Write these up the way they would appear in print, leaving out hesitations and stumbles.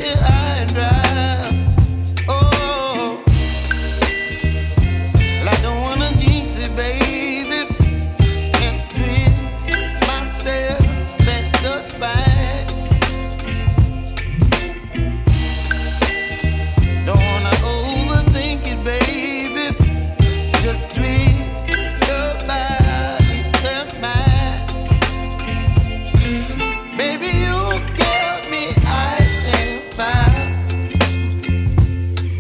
here high and dry. Oh, well, I don't wanna jinx it, baby, and twist myself at the spine. Don't wanna overthink it, baby. It's just twist your body and mine. Baby, you give me ice and fire.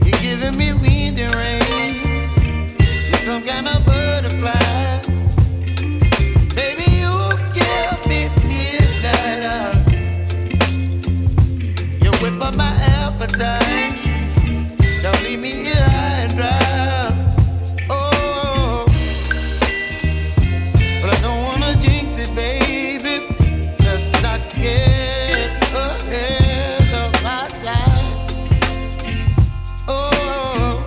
You're giving me wind and rain. You're some kind of butterfly. Baby, you give me midnight. You whip up my appetite. Don't leave me here high and dry. Oh, but I don't wanna jinx it, baby. Let's not get ahead of my time. Oh,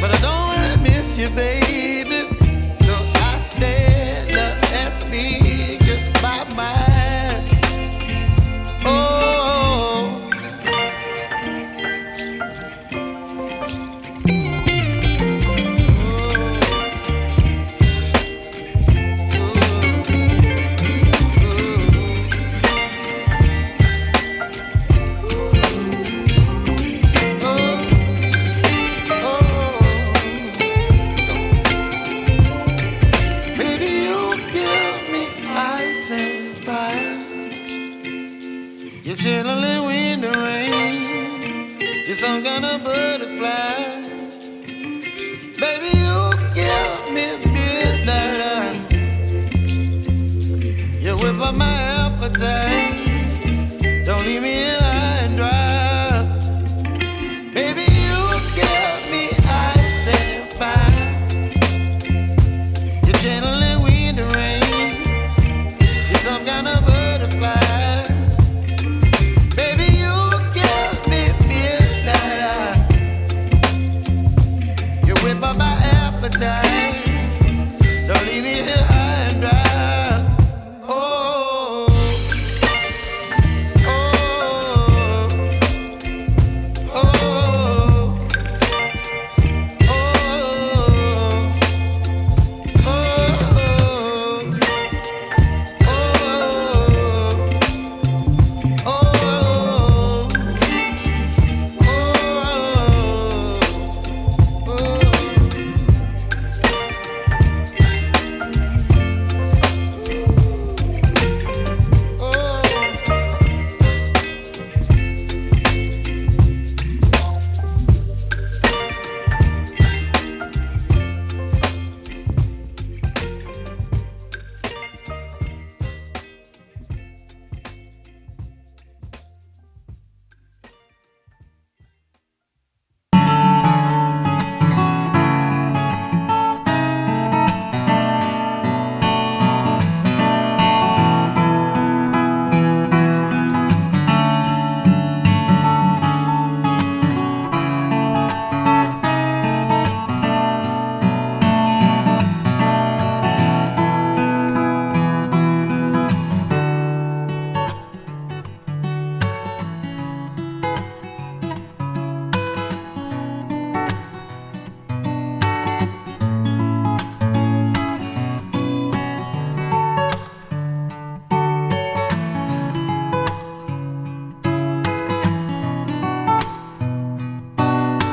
but I don't wanna miss you, baby. So I stand up and speak my mind. Oh. Baby, you give me ice and fire. You're chilling wind and rain. You're some kind of butterfly. Baby, you give me midnight. You whip up my appetite.